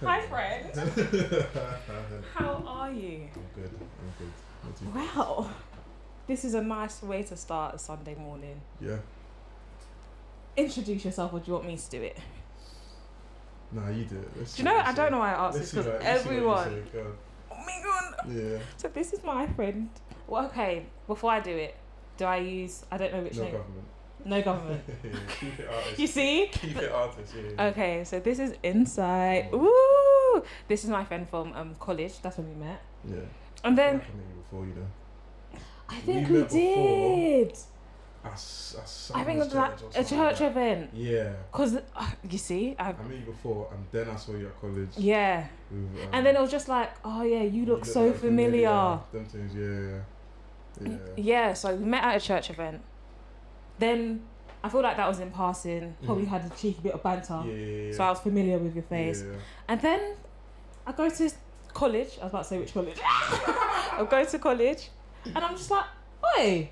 Hi, friend. How are you? I'm good. Not too bad. Wow. This is a nice way to start a Sunday morning. Yeah. Introduce yourself, or do you want me to do it? Nah, you do it. Let's Do you know, I don't know why I asked this, because everyone... Oh my god. Yeah. So this is my friend. Well, okay, before I do it, do I use... I don't know which No name. government. No government. Yeah, keep it artist. You see? Keep it artist, yeah. Okay, so this is Insxght. Oh. Ooh! This is my friend from college. That's when we met. Yeah. And then... I met you before, you know. I think We we met did. I think it was like a church event. Yeah. Because, you see, I met you before, and then I saw you at college. Yeah. With, And then it was just like, oh yeah, you look so like familiar. Them things, yeah. Yeah, so we met at a church event. Then I feel like that was in passing. Probably had a cheeky bit of banter. Yeah. So I was familiar with your face. Yeah. And then I go to college. I was about to say which college. I go to college, and I'm just like, oi.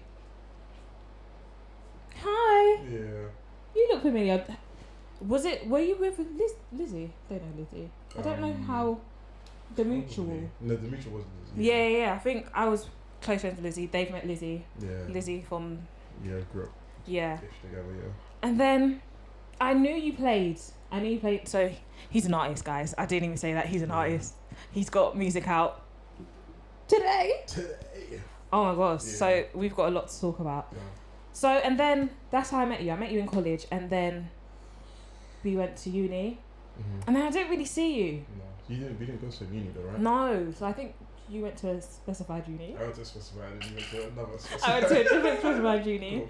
Hi. Yeah. You look familiar. Were you with Lizzie? Don't know Lizzie. I don't know how the mutual. Probably. No, the mutual wasn't Lizzie. Yeah. I think I was close friends with Lizzie. They've met Lizzie. Yeah. Lizzie from. Yeah, grew up. Yeah. Together, yeah. And then I knew you played. So he's an artist, guys. I didn't even say that. He's an artist. He's got music out today. Oh my gosh. Yeah. So we've got a lot to talk about. Yeah. So, and then that's how I met you. I met you in college, and then we went to uni. Mm-hmm. And then I didn't really see you. No, we didn't go to uni though, right? No. So I think you went to a specified uni. I went to specified, and you went to another specified. I went to a different specified uni. Cool.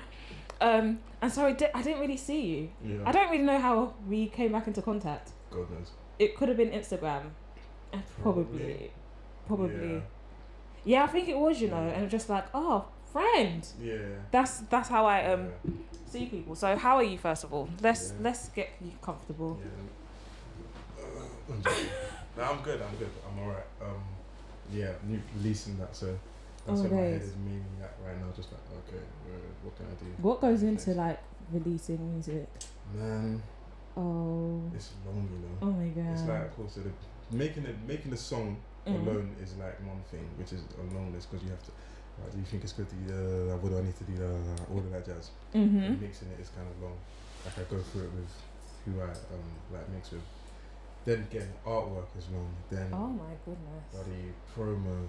And so I didn't really see you. Yeah. I don't really know how we came back into contact. God knows. It could have been Instagram. And probably. Yeah, I think it was, you know, and just like, oh, friend. Yeah. That's how I Yeah. see people. So how are you, first of all? Let's get you comfortable. Yeah. No, I'm good. I'm alright. Yeah, new releasing that, so that's what my head is mainly at right now. Just like, okay, what can I do? What goes into like releasing music? Man, Oh. it's long, you know. Oh my god. It's like, of course, making the song alone is like one thing, which is a long list, because you have to. Right, do you think it's good to do? What do I need to do? All of that jazz. Mhm. Mixing it is kind of long. Like I go through it with who I like mix with. Then getting artwork is long. Then Oh my goodness. bloody promo,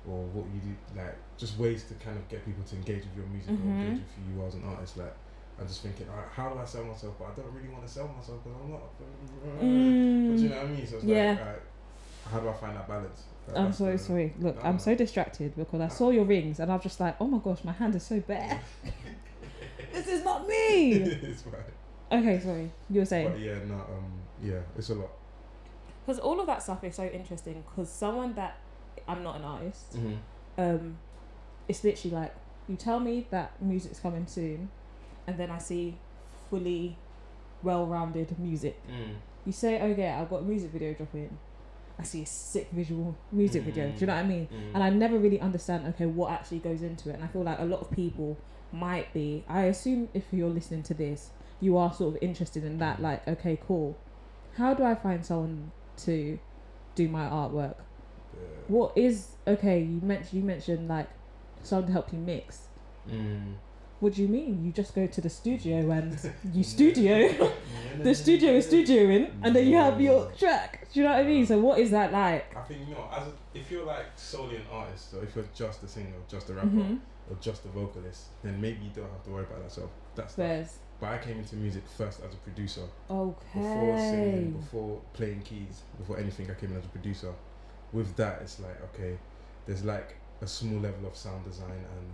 or what you do, like just ways to kind of get people to engage with your music or engage with who you are as an artist. Like I'm just thinking, alright, how do I sell myself? But I don't really want to sell myself because I'm not. But you know what I mean? So it's like, alright, how do I find that balance? Like, I'm so sorry. Look, I'm so distracted because I saw your rings and I was just like, oh my gosh, my hand is so bare. This is not me. It's fine. Okay, sorry. You were saying. But yeah, it's a lot. Because all of that stuff is so interesting. Because someone that I'm not an artist. It's literally like you tell me that music's coming soon, and then I see fully well-rounded music. You say, okay, I've got a music video dropping. I see a sick visual music video. Do you know what I mean? And I never really understand, okay, what actually goes into it. And I feel like a lot of people might be. I assume if you're listening to this, you are sort of interested in that. Like, okay, cool. How do I find someone to do my artwork? What is you mentioned like someone to help you mix. What do you mean? You just go to the studio and you studio. The studio is studioing, and then you have your track. Do you know what I mean? So what is that like? I think, you know, if you're like solely an artist, or if you're just a singer, or just a rapper, or just a vocalist, then maybe you don't have to worry about that stuff. That's stuff. But I came into music first as a producer. Okay. Before singing, before playing keys, before anything, I came in as a producer. With that, it's like, okay, there's like a small level of sound design and,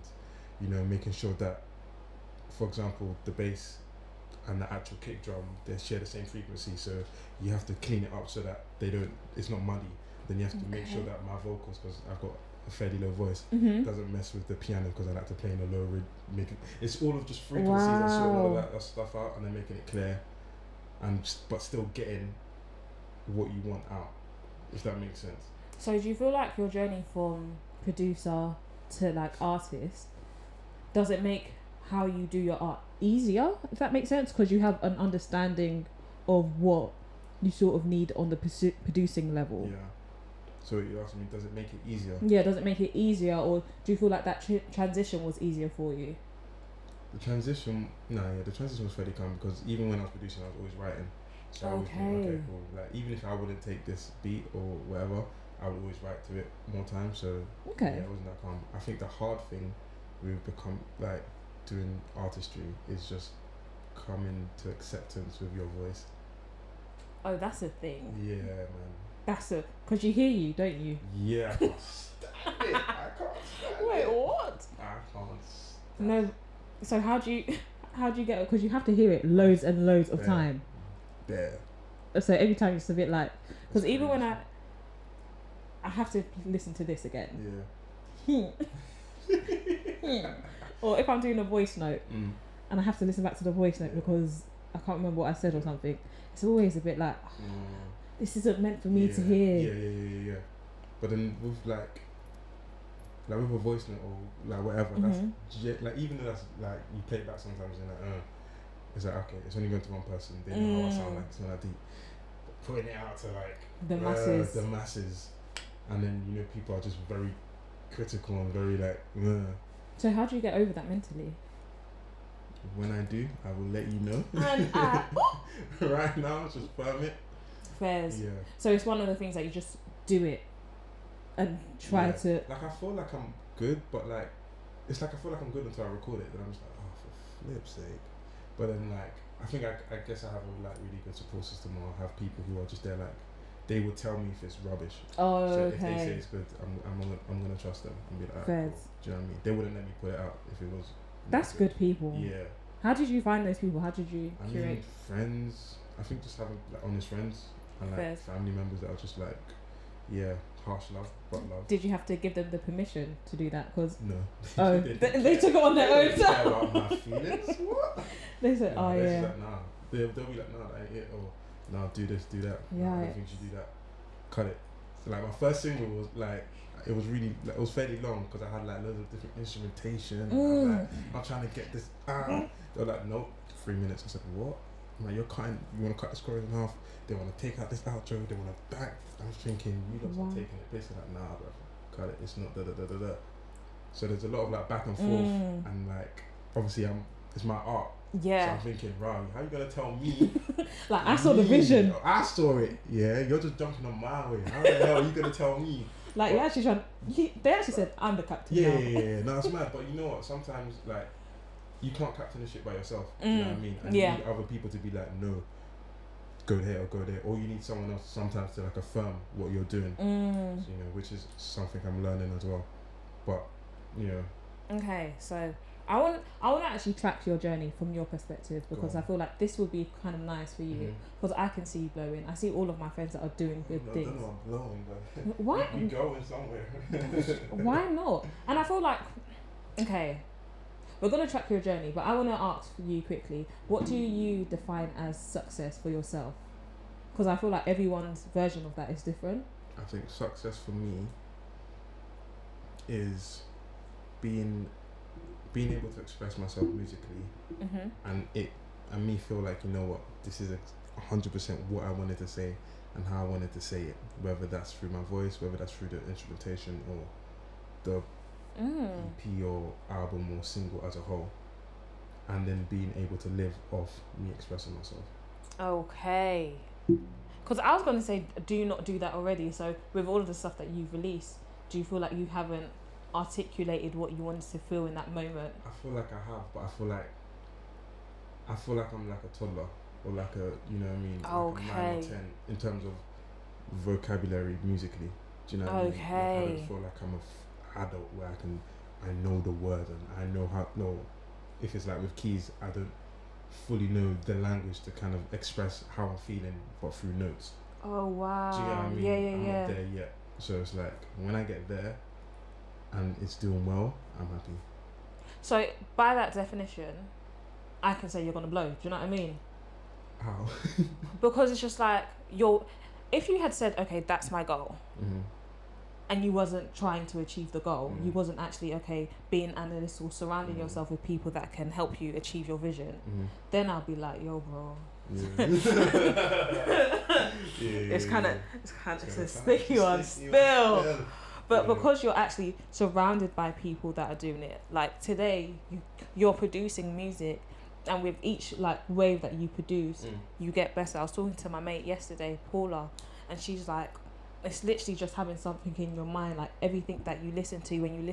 you know, making sure that, for example, the bass and the actual kick drum, they share the same frequency, so you have to clean it up so that it's not muddy. Then you have to make sure that my vocals, because I've got a fairly low voice, doesn't mess with the piano, because I like to play in a low it's all of just frequencies and sorting all of that stuff out, and then making it clear, but still getting what you want out, if that makes sense. So do you feel like your journey from producer to like artist, does it make how you do your art easier, if that makes sense, because you have an understanding of what you sort of need on the producing level. Yeah. So you asked me, does it make it easier? Yeah, does it make it easier, or do you feel like that transition was easier for you? The transition was fairly calm, because even when I was producing, I was always writing. So I always think, okay, cool. Like, even if I wouldn't take this beat or whatever, I would always write to it more time. So yeah, it wasn't that calm. I think the hard thing we've become, like, doing artistry is just coming to acceptance with your voice. Oh, that's a thing. Yeah, man. That's a, because you hear you, don't you? Yeah, I can't stand it. I can't stand Wait, it. what? I can't stand No. So how do you get it? Because you have to hear it loads and loads of time. Yeah. So every time it's a bit like, because even when I have to listen to this again. Yeah. Or if I'm doing a voice note and I have to listen back to the voice note because I can't remember what I said or something, it's always a bit like, this isn't meant for me to hear. Yeah. But then with like with a voice note or like whatever, that's like, even though that's like you play it back sometimes and like it's like, okay, it's only going to one person, they know how I sound, like it's not that deep. But putting it out to like the masses, and then people are just very critical and very like. So how do you get over that mentally? When I do, I will let you know. And right now, just firm it. Fairs. Yeah. So it's one of the things that you just do it and try to. Like, I feel like I'm good, but like, it's like I feel like I'm good until I record it. Then I'm just like, oh, for flip's sake. But then like, I think I guess I have a like really good support system, or I have people who are just there like, they would tell me if it's rubbish. Oh, so okay. if they say it's good, I'm gonna trust them and be like, Fairs. Cool. Do you know what I mean? They wouldn't let me put it out if it was. That's good people. Yeah. How did you find those people? How did you curate? I mean, friends. I think just having like honest friends and like family members that are just like, harsh love, but love. Did you have to give them the permission to do that? Cause no. Oh, they took it on their own. They didn't care about my feelings. What? They said, They'll be like, nah. They'll be like, nah, that ain't it. Or nah, do this, do that. Yeah. I don't think you should do that. Cut it. So like my first single was like, it was really like, it was fairly long because I had like loads of different instrumentation. And I was like, I'm trying to get this out. They were like, nope, 3 minutes. I said, what? I'm like, you want to cut this chorus in half? They want to take out this outro. They want to back. I was thinking, you guys are taking it. They're like, nah, bro, cut it. It's not da da da da da. So there's a lot of like back and forth, and like obviously it's my art. Yeah. So I'm thinking, right, how you gonna tell me? Like I saw the vision. I saw it. Yeah, you're just jumping on my way. How the hell are you gonna tell me? Like you're actually trying. They actually said I'm the captain. Yeah. No, it's mad. But you know what? Sometimes like you can't captain the shit by yourself. Do you know what I mean? And you need other people to be like, no, go there or go there. Or you need someone else sometimes to like affirm what you're doing. So, which is something I'm learning as well. But Okay, so I want to actually track your journey from your perspective, because I feel like this would be kind of nice for you, because I can see you glowing. I see all of my friends that are doing good things. I don't know I'm glowing, but why? You going somewhere. Why not? And I feel like, okay, we're going to track your journey, but I want to ask you quickly, what do you define as success for yourself? Because I feel like everyone's version of that is different. I think success for me is being able to express myself musically, and me feel like, you know what, this is 100% what I wanted to say and how I wanted to say it, whether that's through my voice, whether that's through the instrumentation or the EP or album or single as a whole, and then being able to live off me expressing myself. Okay. Because I was going to say, do you not do that already? So with all of the stuff that you've released, do you feel like you haven't articulated what you wanted to feel in that moment? I feel like I have, but I feel like I'm like a toddler, or like a, you know what I mean, like a 9 or 10 in terms of vocabulary musically. Do you know what I mean? Like, I don't feel like I'm a adult where I know the words and I know how. No, if it's like with keys, I don't fully know the language to kind of express how I'm feeling, but through notes. Oh wow! Do you know what I mean? I'm not there yet, so it's like when I get there and it's doing well, I'm happy. So by that definition, I can say you're gonna blow. Do you know what I mean? How? Because it's just like if you had said, okay, that's my goal, and you wasn't trying to achieve the goal, you wasn't actually being analytical, surrounding yourself with people that can help you achieve your vision, then I'll be like, yo, bro, It's a sticky one still. But because you're actually surrounded by people that are doing it, like today, you're producing music, and with each like wave that you produce, you get better. I was talking to my mate yesterday, Paula, and she's like, it's literally just having something in your mind, like everything that you listen to, when you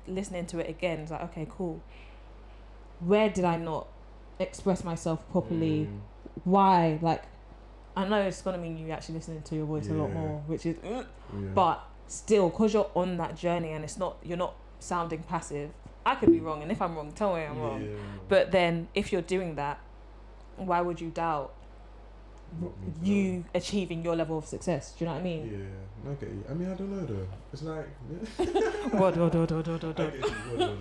listening to it again, it's like, okay, cool. Where did I not express myself properly? Why? Like, I know it's gonna mean you actually listening to your voice a lot more, which is, but still, because you're on that journey and you're not sounding passive. I could be wrong, and if I'm wrong, tell me I'm wrong. But then, if you're doing that, why would you doubt you achieving your level of success? Do you know what I mean? Yeah, I get you. I mean, I don't know though. It's like Word. I get you. Word.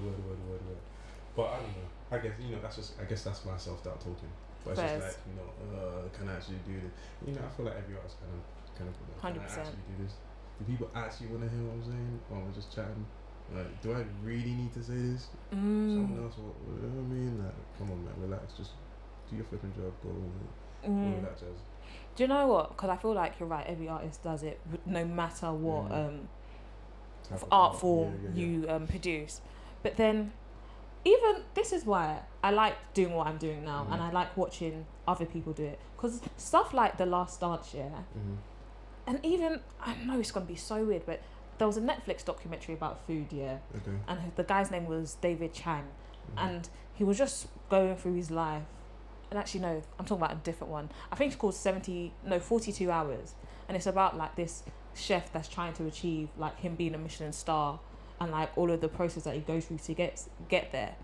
But I don't know. I guess that's my self-doubt talking. But it's just like, can I actually do this? I feel like every artist kind of 100%. Can I actually do this? Do people actually want to hear what I'm saying? Or am I just chatting? Like, do I really need to say this? Someone else will, you know what I mean? Like, come on, man, relax. Just do your flipping job. Go all that jazz. Do you know what? Because I feel like you're right. Every artist does it, no matter what art form you produce. But then, even this is why I like doing what I'm doing now, and I like watching other people do it. Because stuff like The Last Dance, and even, I know it's going to be so weird, but there was a Netflix documentary about food, and the guy's name was David Chang, and he was just going through his life, and actually no, I'm talking about a different one. I think it's called 42 Hours, and it's about like this chef that's trying to achieve like him being a Michelin star, and like all of the process that he goes through to get there.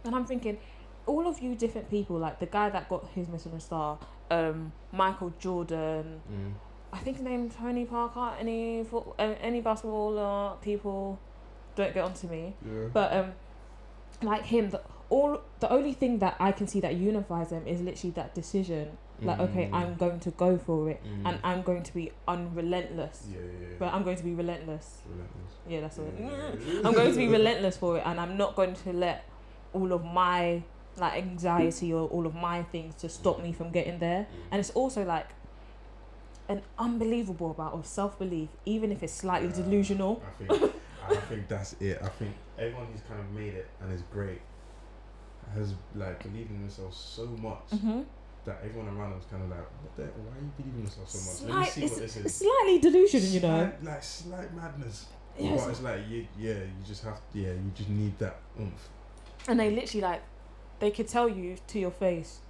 And I'm thinking, all of you different people, like the guy that got his Michelin star, Michael Jordan, I think his name Tony Parker, any basketball people, don't get onto me. But like him, the only thing that I can see that unifies them is literally that decision. Like, okay, I'm going to go for it, and I'm going to be unrelentless. But I'm going to be relentless. Yeah, that's it. I'm going to be relentless for it, and I'm not going to let all of my like anxiety or all of my things to stop me from getting there. And it's also like an unbelievable amount of self-belief, even if it's slightly delusional. I think that's it. I think everyone who's kind of made it and is great has like believed in themselves so much that everyone around them is kind of like, what the? Why are you believing in yourself so much? Let me see what this is. Slightly delusion, you know. Like slight madness. Yes. But it's like you just have you just need that oomph. And they literally like, they could tell you to your face,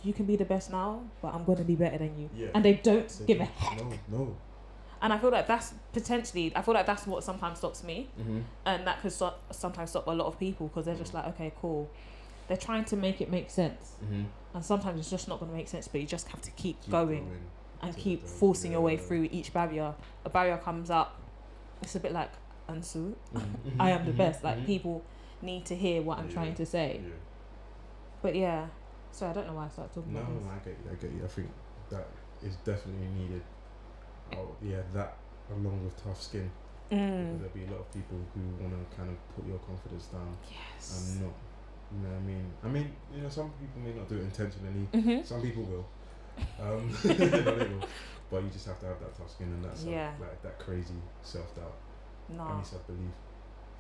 you can be the best now, but I'm going to be better than you. Yeah. And they don't give a heck. No. And I feel like that's what sometimes stops me. And that could sometimes stop a lot of people, because they're just like, okay, cool. They're trying to make it make sense. And sometimes it's just not going to make sense, but you just have to keep going and keep forcing your way through each barrier. A barrier comes up. It's a bit like, Ansu, I am the best. Like, people need to hear what I'm trying to say. But yeah, so I don't know why I started talking about this. No, I get you. I think that is definitely needed. That along with tough skin. Because there'll be a lot of people who want to kind of put your confidence down. Yes. And not, you know what I mean? Some people may not do it intentionally. Some people will. But you just have to have that tough skin and that like that crazy self-doubt. And self-belief.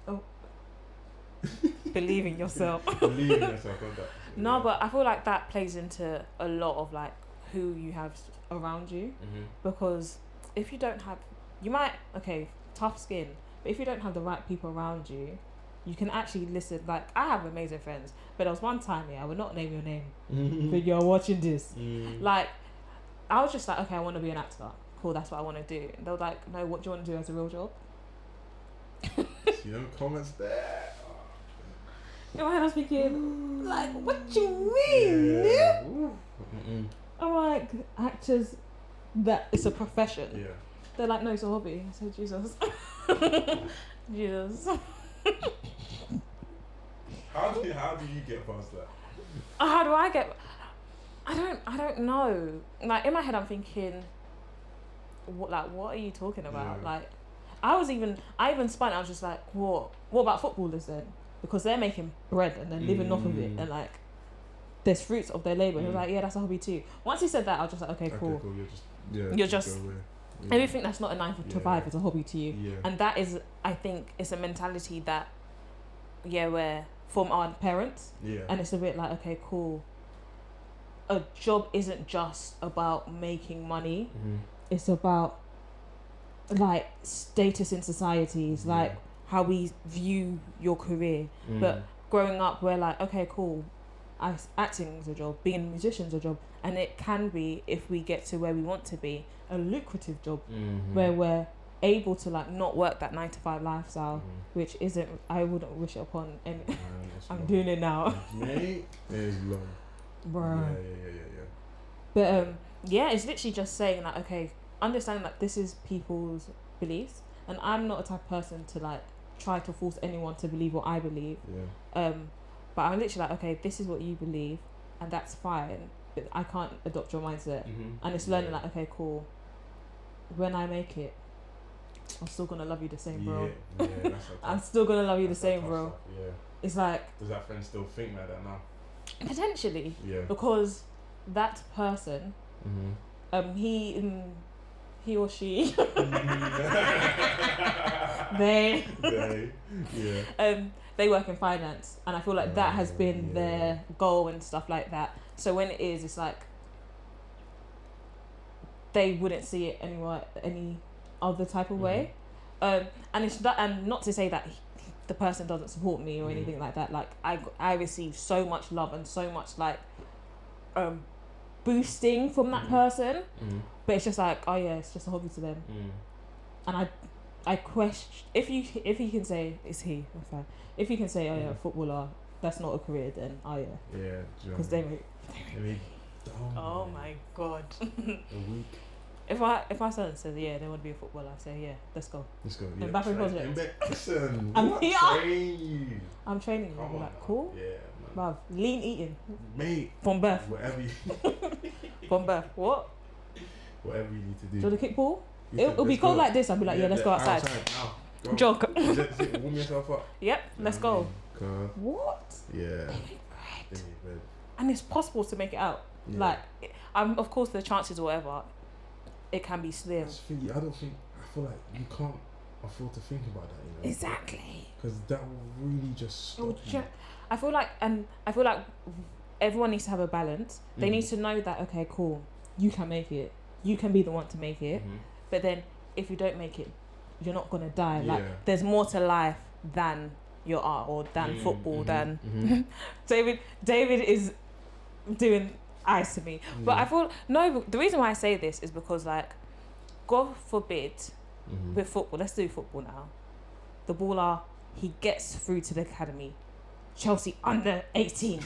Oh. Believe in yourself. Believe in yourself. No, but I feel like that plays into a lot of like who you have around you. Because if you don't have, tough skin, but if you don't have the right people around you, you can actually listen. Like, I have amazing friends, but there was one time, I will not name your name, but you're watching this. Like, I was just like, okay, I want to be an actor. Cool, that's what I want to do. And they were like, no, what do you want to do as a real job? Comments there. In my head, I was thinking, like, what do you mean? I'm like, actors, that it's a profession. They're like, no, it's a hobby. I said, Jesus. Jesus. How do you get past that? How do I get? I don't know. Like, in my head, I'm thinking, what are you talking about? Like, I even spun. I was just like, what about footballers then? Because they're making bread and they're living off of it, and like, there's fruits of their labour. He was Mm. like, yeah, that's a hobby too. Once he said that, I was just like, okay, cool. You're just Everything that's not a 9 to 5 is a hobby to you. Yeah. And that is, I think, it's a mentality that, we're from our parents. Yeah. And it's a bit like, okay, cool. A job isn't just about making money. Mm-hmm. It's about, like, status in societies, like how we view your career. Mm. But growing up, we're like, okay, cool. Acting is a job, being a musician is a job, and it can be, if we get to where we want to be, a lucrative job where we're able to like not work that 9 to 5 lifestyle, which isn't. I wouldn't wish it upon any. I'm long. Doing it now. Mate, it's long, bro. Yeah. But it's literally just saying like, okay, understanding that this is people's beliefs, and I'm not a type of person to like try to force anyone to believe what I believe. Yeah. But I'm literally like, okay, this is what you believe, and that's fine. But I can't adopt your mindset, and it's learning like, okay, cool. When I make it, I'm still gonna love you the same, bro. Yeah, that's I'm still gonna love you the same, bro. Stuff, yeah. It's like. Does that friend still think like that now? Potentially. Yeah. Because that person, he or she, they work in finance, and I feel like that has been their goal and stuff like that. So when it's like they wouldn't see it any other type of way, and it's that, and not to say that the person doesn't support me or anything like that. Like I receive so much love and so much like boosting from that person, but it's just like, oh yeah, it's just a hobby to them, and I question if you can say it's he, that's fine. If you can say, oh yeah, footballer, that's not a career, then oh yeah, because they make oh my god. A week. If my son says they want to be a footballer, I say let's go. Yeah. Mbappe project. Listen, I'm training you. Like cool. Yeah, man. Lean eating. Mate. From birth. Whatever you. From birth. What? Whatever you need to do. Do you want to kick ball? It'll be cold like this. I'll be like, let's go outside. Now. Jog. Warm yourself up. Yep. Let's go. What? Yeah. And it's possible to make it out. Yeah. Like, of course, the chances or whatever, it can be slim. I feel like you can't afford to think about that, you know? Exactly. Because that will really just stop you. I feel like everyone needs to have a balance. They need to know that, okay, cool, you can make it. You can be the one to make it. But then, if you don't make it, you're not going to die. Yeah. Like, there's more to life than your art or than football, than... David is doing eyes to me, but I feel the reason why I say this is because, like, God forbid, with football, let's do football now, the baller, he gets through to the academy, Chelsea under 18s,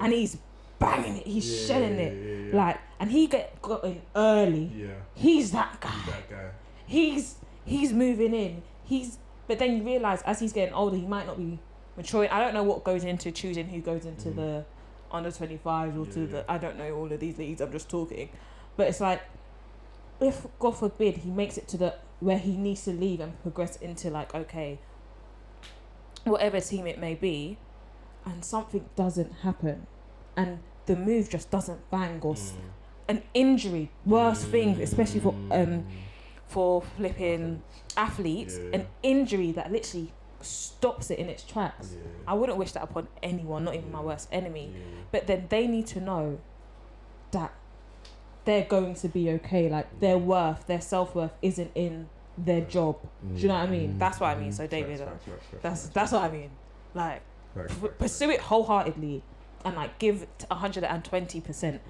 and he's banging it, he's shelling it, like, and he got in early. He's that guy. He's moving in. But then you realise as he's getting older, he might not be maturing. I don't know what goes into choosing who goes into the under 25s or to the, I don't know all of these leagues, I'm just talking. But it's like, if God forbid he makes it to the where he needs to leave and progress into, like, okay, whatever team it may be, and something doesn't happen and the move just doesn't bang, or an injury, worst thing, especially for flipping athletes, an injury that literally stops it in its tracks. I wouldn't wish that upon anyone, not even my worst enemy. But then they need to know that they're going to be okay. Like, their worth, their self-worth isn't in their job. Do you know what I mean? That's what I mean. So David, that's what I mean. Like, pursue it wholeheartedly and like give it 120%.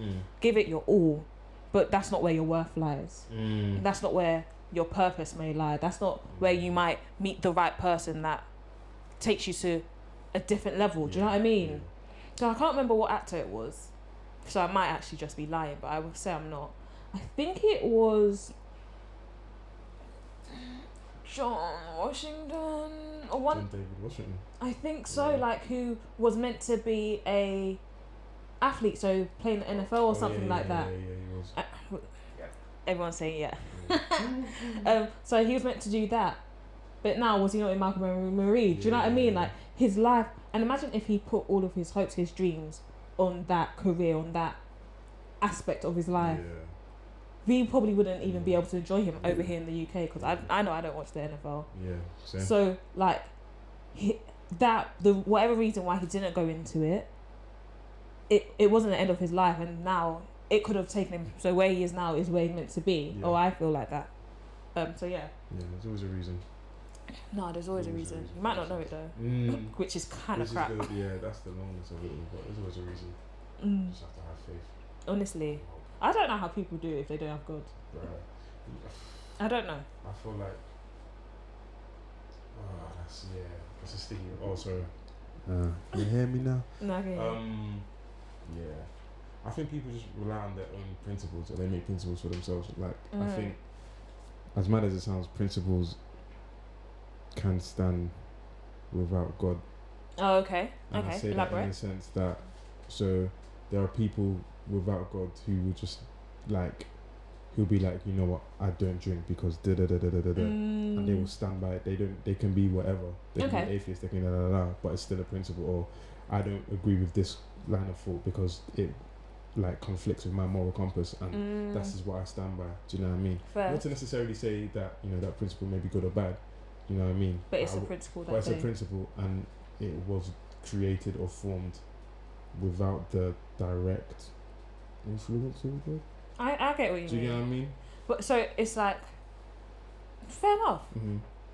Give it your all. But that's not where your worth lies. That's not where your purpose may lie. That's not where you might meet the right person that takes you to a different level. Do you know what I mean? So I can't remember what actor it was, so I might actually just be lying, but I will say I'm not. I think it was John Washington or one. John David Washington. I think so. Like, who was meant to be a athlete, so playing the NFL or something like that. Yeah, he was. Everyone's saying so he was meant to do that, but now was he not in Malcolm and Marie? Do you know what I mean? Like, his life, and imagine if he put all of his hopes, his dreams on that career, on that aspect of his life, we probably wouldn't even be able to enjoy him over here in the UK, because I know I don't watch the NFL. Yeah, same. So like, whatever reason why he didn't go into it, it wasn't the end of his life, and now it could have taken him. So where he is now is where he's meant to be. Yeah. Oh, I feel like that. So yeah. Yeah, there's always a reason. No, there's always a reason. You might not know it though, which is kind of crap. Yeah, that's the longness of it all, but there's always a reason. You just have to have faith. Honestly, I don't know how people do it if they don't have God. Right. I don't know. I feel like, that's a sticky. Oh, sorry. You hear me now? No, okay. Yeah. I think people just rely on their own principles, or they make principles for themselves. Like, I think, as mad as it sounds, principles can stand without God. Oh, okay. And okay. I say Elaborate. that in the sense that, so there are people without God who will just like, who'll be like, you know what, I don't drink because da da da da da da da, and they will stand by it. They can be whatever. They can be atheist. They can da da da, but it's still a principle. Or I don't agree with this line of thought because it like conflicts with my moral compass, and that's just what I stand by. Do you know what I mean? Fair. Not to necessarily say that that principle may be good or bad. You know what I mean? But it's a principle. But it's a principle, and it was created or formed without the direct influence of God. I get what you mean. Do you know what I mean? But so it's like, fair enough.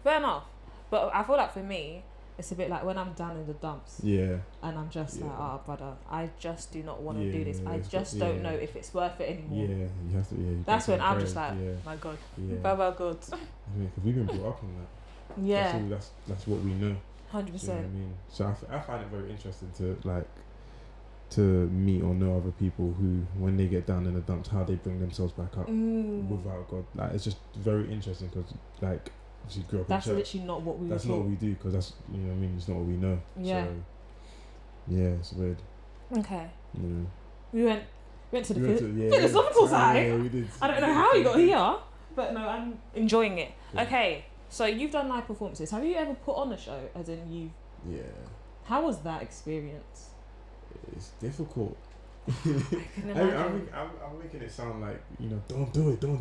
Fair enough. But I feel like for me, it's a bit like when I'm down in the dumps. Yeah. And I'm just like, brother, I just do not want to do this. I just got, don't know if it's worth it anymore. Yeah, you have to. Yeah. That's when I'm just like, my God. Bye bye God. I mean, because we've been brought up on that. Yeah. That's what we know. 100%. You know what I mean? So I find it very interesting to meet or know other people who, when they get down in the dumps, how they bring themselves back up without God. Like, it's just very interesting because, like, she grew up in church. That's literally not what we. That's not what we do, because that's, you know what I mean. It's not what we know. Yeah. So, yeah, it's weird. Okay. Yeah. We went to the philosophical side. Yeah, we did. I don't know how you got here, but no, I'm enjoying it. Yeah. Okay, so you've done live performances. Have you ever put on a show? As in you? Yeah. How was that experience? It's difficult. I'm making it sound like, don't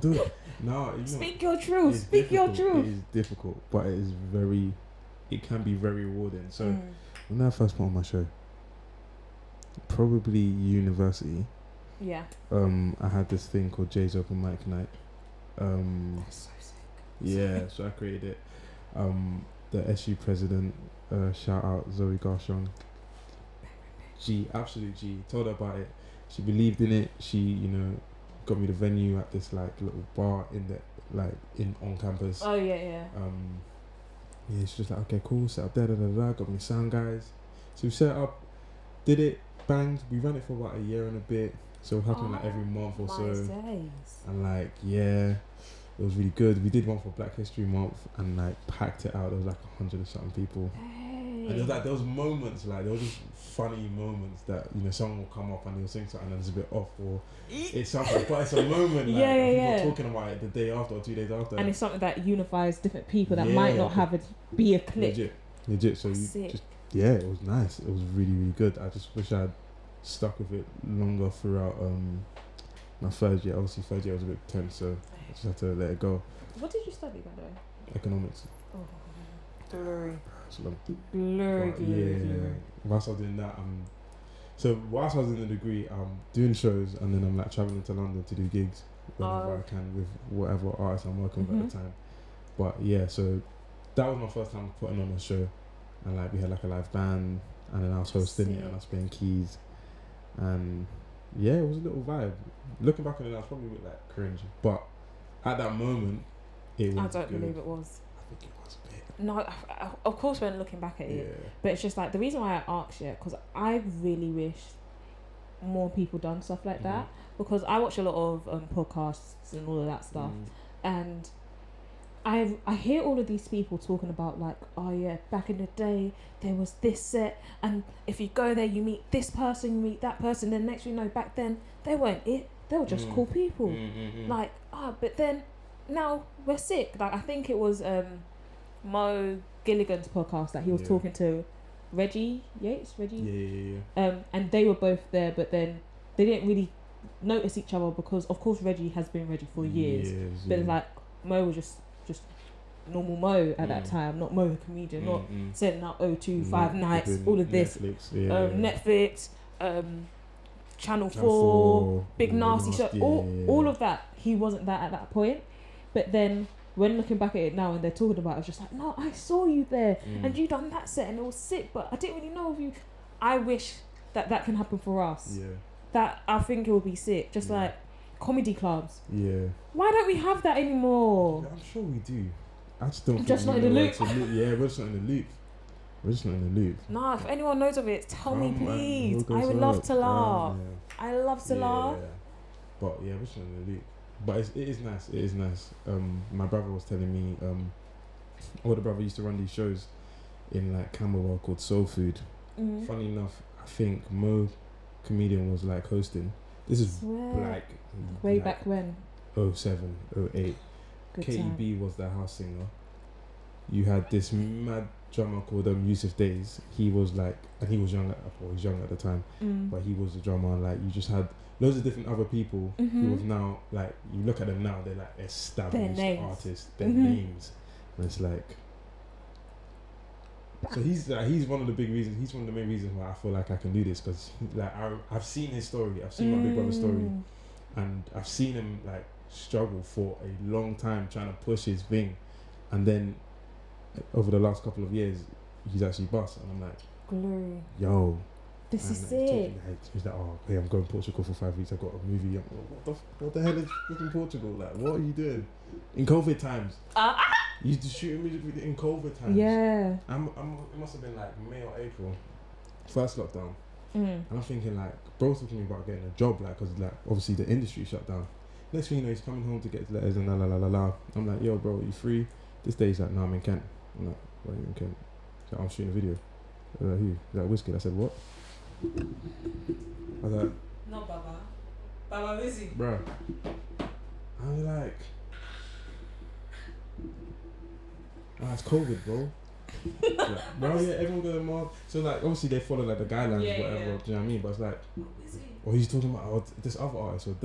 do it. No, speak your truth. Speak your truth. It is difficult, but it can be very rewarding. So when I first put on my show, probably university. Yeah. I had this thing called Jay's Open Mic Night. That's so sick. Yeah, so I created it. The SU president, shout out Zoe Garshon. Absolute G. Told her about it. She believed in it. She, got me the venue at this little bar on campus. Oh yeah. Yeah, she's just like, okay, cool. Set up there, got me sound guys. So we set up, did it, banged. We ran it for about a year and a bit. So it happened every month or so. Days. And it was really good. We did one for Black History Month and packed it out. There was 100 or something people. And there was moments, there was just funny moments that, someone will come up and they'll sing something and it's a bit off, or it's something, but it's a moment, people are talking about it the day after or 2 days after. And it's something that unifies different people that might not have it be a clip. Legit. So it was nice. It was really, really good. I just wish I had stuck with it longer throughout my third year. Obviously, third year was a bit tense, so I just had to let it go. What did you study, by the way? Economics. Oh, blurry. Blurry. Whilst I was doing that, whilst I was in the degree, I'm doing shows, and then I'm traveling to London to do gigs whenever I can with whatever artist I'm working with at the time. But yeah, so that was my first time putting on a show, and we had a live band, and then I was hosting it, and I was playing keys, and yeah, it was a little vibe. Looking back on it, I was probably a bit cringe, but at that moment, it was. I don't believe it was. I think it was a bit. No, of course when looking back at it, but it's just the reason why I asked you, because I really wish more people done stuff like that, because I watch a lot of podcasts and all of that stuff, and I hear all of these people talking about back in the day there was this set, and if you go there you meet this person, you meet that person, then next you know, back then they weren't it, they were just cool people, but then now we're sick. I think it was Mo Gilligan's podcast that he was talking to Reggie Yates, Yeah. and they were both there, but then they didn't really notice each other because of course Reggie has been Reggie for years, but like Mo was just normal Mo at that time, not Mo the comedian, not sending out 025 nights, all of this, Netflix, Channel 4, Big Nasty Show, all of that. He wasn't that at that point, but then when looking back at it now and they're talking about it, I was just like, no, I saw you there and you done that set and it was sick, but I didn't really know of you. I wish that can happen for us. Yeah. That I think it would be sick. Just like comedy clubs. Yeah. Why don't we have that anymore? Yeah, I'm sure we do. I just don't think not in the loop. Yeah, we're just not in the loop. We're just not in the loop. Nah, if anyone knows of it, tell me please. I would love to laugh. I love to laugh. Yeah. But yeah, we're just not in the loop. But it is nice. It is nice. My brother was telling me, older brother used to run these shows in like Camberwell called Soul Food. Funny enough, I think Mo comedian was like hosting. This is like way back when. 07, 08. Good KEB time. was their house singer. You had this mad drummer called Yusuf Days. He was like, and he was young at the time, but he was a drummer. And like you just had loads of different other people who have now, like, you look at them now, they're like established artists, their names, and it's like. So he's one of the big reasons. He's one of the main reasons why I feel like I can do this, because like I've seen his story. I've seen my big brother's story, and I've seen him like struggle for a long time trying to push his thing, and then over the last couple of years, he's actually bust, and I'm like, glory. Yo, this is sick. He's like, oh, hey, I'm going to Portugal for 5 weeks. I got a movie. What the hell is freaking Portugal? Like, what are you doing in COVID times? You used to shoot a music video in COVID times. Yeah. It must have been like May or April, first lockdown. And I'm thinking like, bro's talking about getting a job, like, because like obviously the industry shut down. Next thing you know, he's coming home to get his letters and la. I'm like, yo, bro, you free? This day he's like, no, I'm in Kent. I'm like, why are you in Kent? He's like, I'm shooting a video. Who? He's like, Whiskey. I said, what? I was like, no, Baba busy. Bro. I'm like, it's COVID, bro. Like, bro, yeah, everyone got a mob. So like, obviously they follow like the guidelines, whatever. Do you know what I mean? But it's like, or he's talking about this other artist or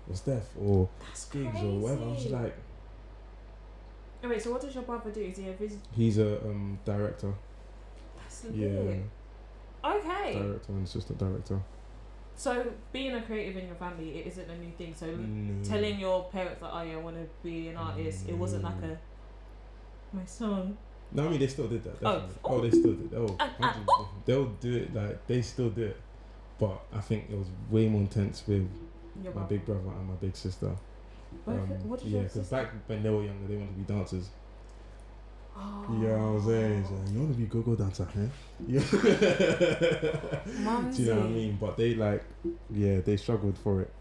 or Steph or Gigs or whatever. I'm just like. Oh, wait, so what does your brother do? Is he a visit? He's a director. That's lit. Okay. Director and assistant director. So being a creative in your family, it isn't a new thing. So telling your parents like, oh yeah, I want to be an artist, it wasn't like my son. No, I mean they still did that. Definitely. They still did. They'll do it. Like they still do it, but I think it was way more intense with my big brother and my big sister. Because back when they were younger, they wanted to be dancers. Oh. You know what I'm saying? So, you want to be a go-go dancer, eh? Yeah. Do you know what I mean? But they they struggled for it.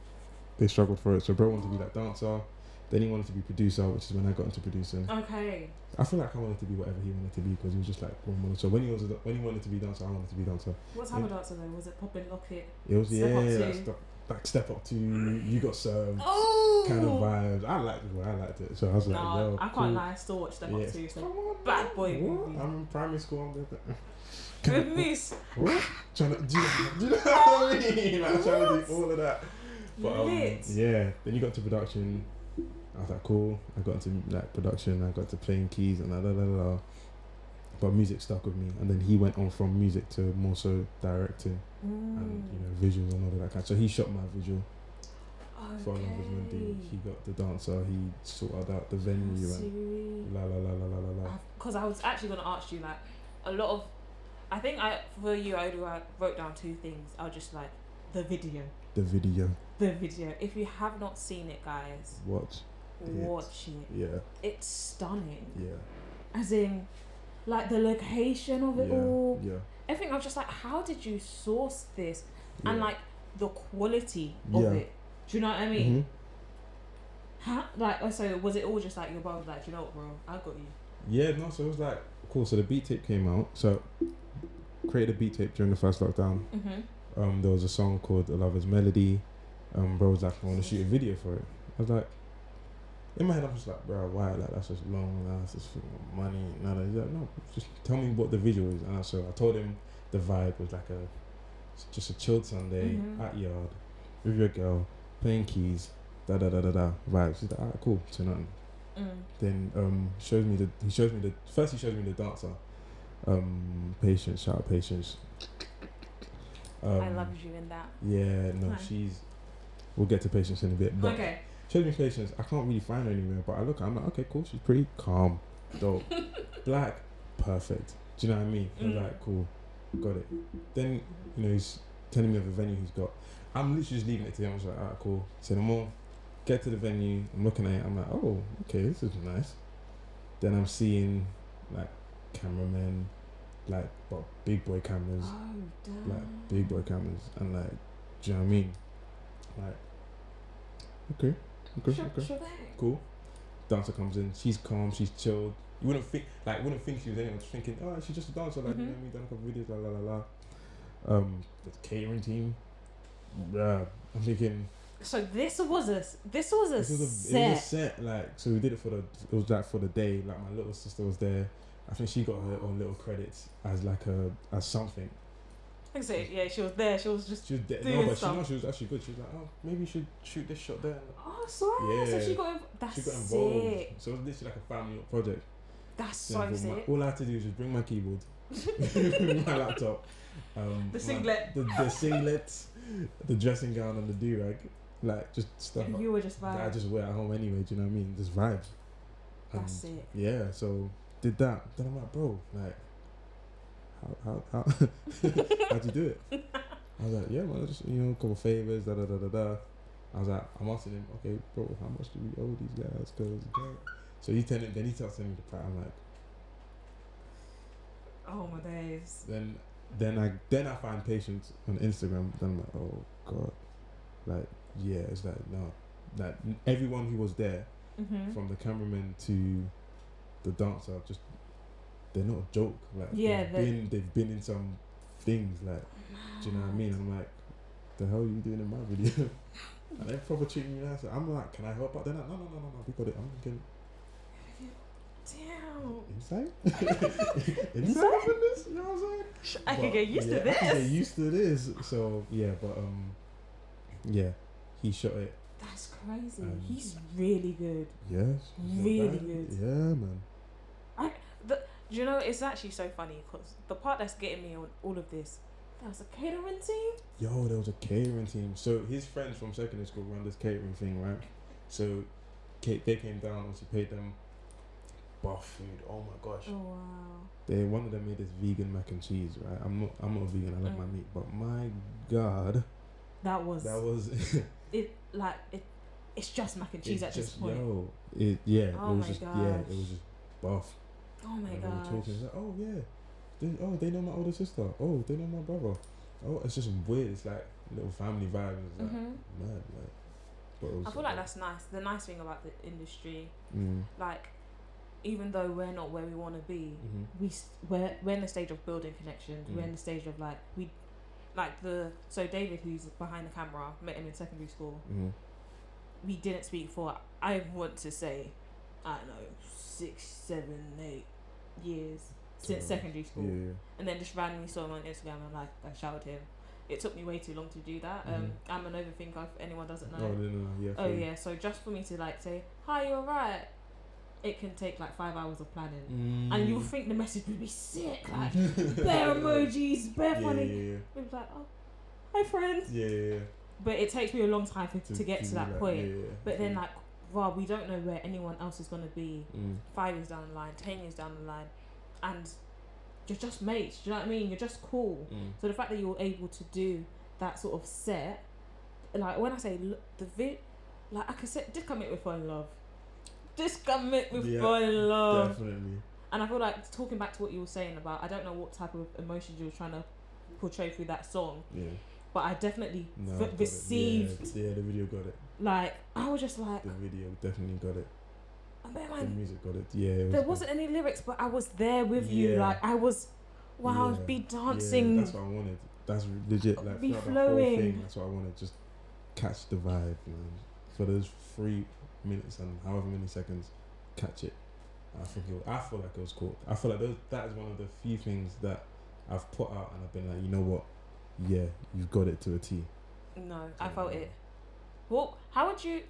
So bro wanted to be like dancer. Then he wanted to be producer, which is when I got into producing. Okay. I feel like I wanted to be whatever he wanted to be, because he was just like one more. So when he wanted to be dancer, I wanted to be dancer. What type of dancer though? Was it pop and lock it? It was step up to you got served kind of vibes. I liked it. So I was like, yo, I can't lie, I still watch Step Up to. So bad boy movie. I'm in primary school. With Miss. Trying to do you know what I mean? Like trying to do all of that. But then you got to production. I was like, cool. I got into like production. I got to playing keys and But music stuck with me, and then he went on from music to more so directing and visuals and all of that kind. So he shot my visual for Love Is Monday. He got the dancer. He sorted out the venue and la. Because I was actually gonna ask you like a lot of. I think I wrote down two things. I was just like the video. If you have not seen it, guys, watch it. Yeah, it's stunning. Yeah, as in. Like the location of it all. Yeah. I think I was just like, how did you source this? And like the quality of it. Do you know what I mean? How so was it all just like your brother like, you know what, bro, I got you? Yeah, no, so it was like cool. So the beat tape came out. So created a beat tape during the first lockdown. There was a song called A Lover's Melody. Bro was like, I want to shoot a video for it. I was like, in my head, I'm just like, bro, why? Like, that's just long, that's just money. He's like, no, just tell me what the visual is. And so I told him the vibe was like just a chilled Sunday at yard with your girl playing keys, vibes. He's like, alright, cool, so nothing. Then he shows me the dancer. Patience, shout out Patience. I loved you in that. Yeah, no, we'll get to Patience in a bit. But okay. Shows me Patience. I can't really find her anywhere, but I'm like, okay, cool. She's pretty calm, dope, black, perfect. Do you know what I mean? I'm like, cool, got it. Then he's telling me of the venue he's got. I'm literally just leaving it to him. I was like, alright, cool. Say no more. Get to the venue. I'm looking at it. I'm like, oh, okay, this is nice. Then I'm seeing like cameramen, like big boy cameras, like big boy cameras, and like, do you know what I mean? Like, okay. Cool. Dancer comes in. She's calm. She's chilled. You wouldn't think she was anyone. Just thinking, oh, she's just a dancer. Like, you know what I mean? Done a couple videos. La la la la. The catering team. Yeah, I'm thinking. So this was a set. It was a set. Like, so we did it for the day. Like, my little sister was there. I think she got her own little credits as as something. Exactly. Yeah, she was there. She was there. No, but she was actually good. She was like, oh, maybe you should shoot this shot there. Oh, sorry. Yeah. So she got involved. Sick. So it was literally like a family project. That's so sick. All I had to do was just bring my keyboard, my laptop, the singlet, the singlet, the dressing gown, and the do-rag. Like, just stuff. You were just vibes. That I just wear at home anyway. Do you know what I mean? Just vibes. That's it. Yeah. So did that. Then I'm like, bro, like, how how'd you do it? I was like, yeah, man, just a couple favors, da. I was like, I'm asking him, okay, bro, how much do we owe these guys? So he tells me the price. I'm like, oh my days. Then I find Patience on Instagram. Then I'm like, oh god, like, yeah, it's like, no, like everyone who was there, from the cameraman to the dancer, just, they're not a joke. Like, yeah, they've been in some things, like, do you know what I mean? I'm like, the hell are you doing in my video? And they're proper treating me nice. I'm like, can I help out? They're like, no, we got it. I'm thinking, damn. Insxght in this, you know what I'm saying? I can get used to this. I can get used to this. So yeah, but yeah, he shot it. That's crazy. He's really good. Yes. Really good. Yeah, man. Do you know, it's actually so funny because the part that's getting me on all of this, there was a catering team. Yo, there was a catering team. So his friends from secondary school run this catering thing, right? So they came down and she paid them buff food. Oh my gosh. Oh wow. One of them made this vegan mac and cheese, right? I'm not a vegan. I love my meat, but my god, that was it. Like it's just mac and cheese at this point. Oh my gosh. Yeah, it was just buff. Oh my god. Talking, like, oh yeah, they know my older sister. Oh, they know my brother. Oh, it's just weird. It's like little family vibe. It's like mad, like. But it was, I feel like that's nice. The nice thing about the industry, like, even though we're not where we want to be, we're in the stage of building connections. We're in the stage of so David, who's behind the camera, met him in secondary school. We didn't speak for, I want to say, I don't know, 6, 7, 8 years since secondary school. And then just randomly saw him on Instagram and I shouted him. It took me way too long to do that. I'm an overthinker, if anyone doesn't know. Yeah. So just for me to say, hi, you're right, it can take 5 hours of planning. And you'll think the message would be sick, bare emojis, bare funny. It was like, oh, hi friend. But it takes me a long time to get to that point. But then we don't know where anyone else is going to be 5 years down the line, 10 years down the line, and you're just mates. Do you know what I mean? You're just cool. So the fact that you're able to do that sort of set, when I say like I could say, just commit with fall in love. Just commit with fall in love. Definitely. And I feel like, talking back to what you were saying about, I don't know what type of emotions you were trying to portray through that song. But I definitely received. Yeah, the video got it. I was just like, the video definitely got it. The music got it. Yeah. There wasn't any lyrics, but I was there with you. I was, be dancing. Yeah, that's what I wanted. That's legit. Be flowing. The whole thing, that's what I wanted. Just catch the vibe, man. For those minutes and however many seconds, catch it. I feel like it was cool. I feel like that is one of the few things that I've put out and I've been like, you know what, yeah, you've got it to a T. No, I felt it. Well, how would you?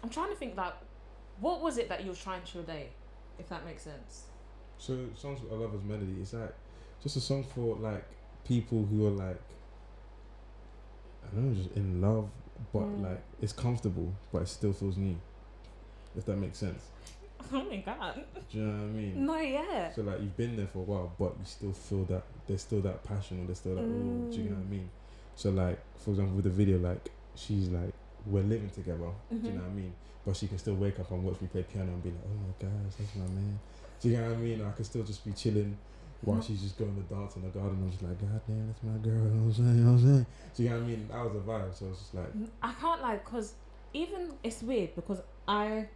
I'm trying to think like, what was it that you were trying to relay, if that makes sense. So songs with a lover's melody, it's like just a song for like people who are like, I don't know, just in love, but like it's comfortable, but it still feels new. If that makes sense. Oh my god. Do you know what I mean? No, yeah. So like you've been there for a while, but you still feel that there's still that passion, or there's still that. Oh, do you know what I mean? So like, for example, with the video, like she's like, we're living together. Do you know what I mean? But she can still wake up and watch me play piano and be like, oh my gosh, that's my man. Do you know what I mean? I can still just be chilling while she's just going to dance in the garden. I'm just like, God damn, that's my girl. You know what I'm saying? Do you know what I mean? That was a vibe. So it's just like, I can't lie, because even it's weird because I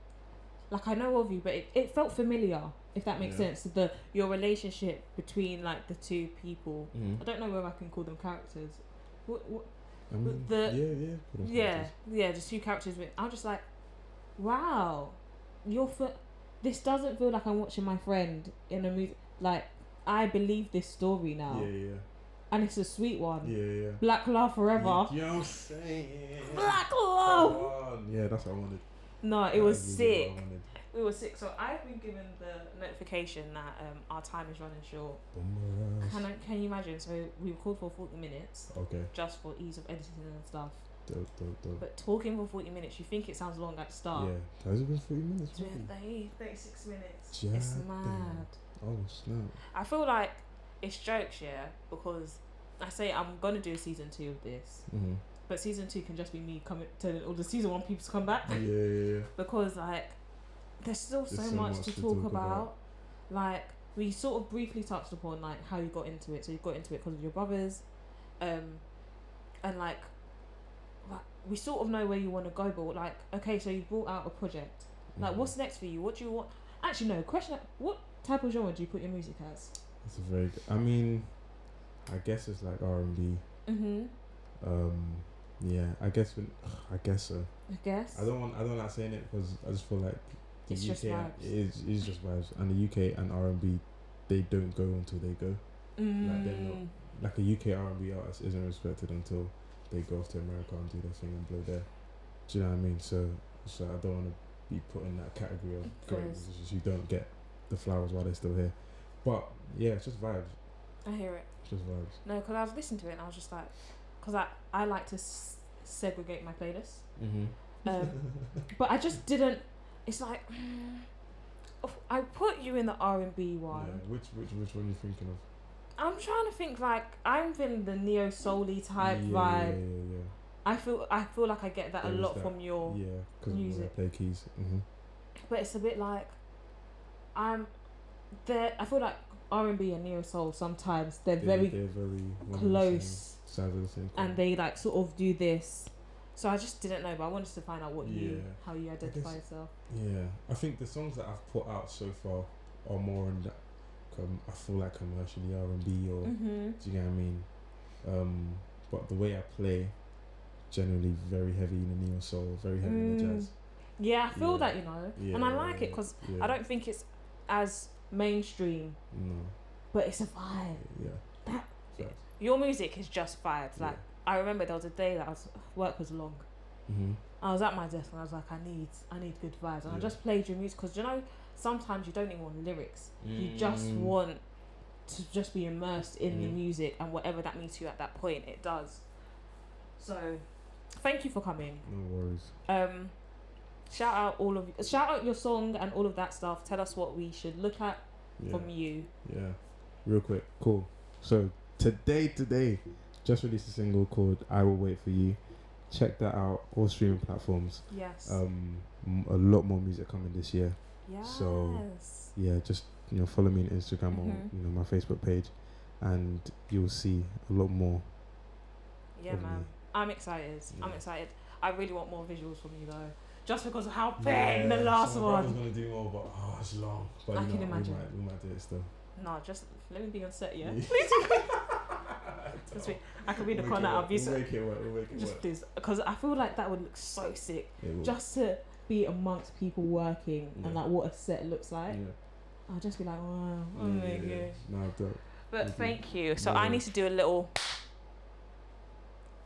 know of you, but it felt familiar, if that makes sense. Your relationship between like the two people. I don't know whether I can call them characters. What I mean, just two characters. I'm just like, wow, this doesn't feel like I'm watching my friend in a movie. Like, I believe this story now. And it's a sweet one. Black love forever. You know what I'm saying? Black love. Yeah, that's what I wanted. No, it was sick. We were sick. So I've been given the notification that our time is running short. Can you imagine? So we recorded for 40 minutes. Okay. Just for ease of editing and stuff. Dope. But talking for 40 minutes, you think it sounds long at the start. Yeah. Has it been 40 minutes? It's been 36 minutes. Yeah, it's mad. Oh, snap. I feel like it's jokes, yeah, because I say I'm going to do a season 2 of this. But season 2 can just be me telling all the season 1 people to come back. Yeah. Because, like, there's still so much to talk about. Like, we sort of briefly touched upon, like, how you got into it. So you got into it because of your brothers. And, like, we sort of know where you want to go. But, like, okay, so you brought out a project. Like, what's next for you? What do you want? Actually, no, question. What type of genre do you put your music as? It's a very good... I mean, I guess it's like R&B. Yeah, I guess so. I don't like saying it because I just feel like the it's UK just vibes. Is just vibes, and the UK and R&B, they don't go until they go. Like they're not, like a UK R&B artist isn't respected until they go off to America and do their thing and blow there. Do you know what I mean? So I don't want to be put in that category of great musicians who don't get the flowers while they're still here. But yeah, it's just vibes. I hear it. It's just vibes. No, because I was listening to it and I was just like, because I like to segregate my playlists. But I just didn't. It's like I put you in the R&B one. Yeah, which one are you thinking of? I'm trying to think. Like, I'm feeling the neo soul-y type vibe. Yeah. I feel like I get that a lot from your music. I play keys. But it's a bit like I feel like R&B and neo soul sometimes they're very close, and they like sort of do this. So I just didn't know, but I wanted to find out how you identify yourself. Yeah, I think the songs that I've put out so far are more in that. I feel like commercially R&B or do you get what I mean? But the way I play, generally very heavy in the neo soul, very heavy in the jazz. Yeah, I feel that, and I like it because I don't think it's as mainstream. No. But it's a vibe. Yeah. Your music is just vibes. Like, I remember there was a day that work was long. I was at my desk and I was like, I need good vibes, and I just played your music because sometimes you don't even want lyrics. You just want to just be immersed in the music, and whatever that means to you at that point, it does. So, thank you for coming. No worries. Shout out your song and all of that stuff. Tell us what we should look at from you. Yeah, real quick, cool. So today, just released a single called "I Will Wait for You." Check that out. All streaming platforms. Yes. A lot more music coming this year. Yes. So yeah, just follow me on Instagram or my Facebook page, and you'll see a lot more. Yeah, man. Me. I'm excited. Yeah. I'm excited. I really want more visuals from you though, just because of how big the last one. I was gonna do more, but it's long. But I can imagine. We might do it still. No, just let me be on set, yeah. I could be in the We'll corner. I'll be we'll make it work. We'll make it just work. please, because I feel like that would look so sick. It will. Just to be amongst people working and like what a set looks like. Yeah. I'll just be like, wow, oh my gosh. No, dope. But thank you. So I need to do a little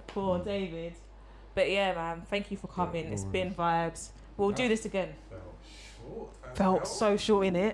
for David. But yeah, man, thank you for coming. It's been vibes. We'll do this again. Felt short. Felt so short in it.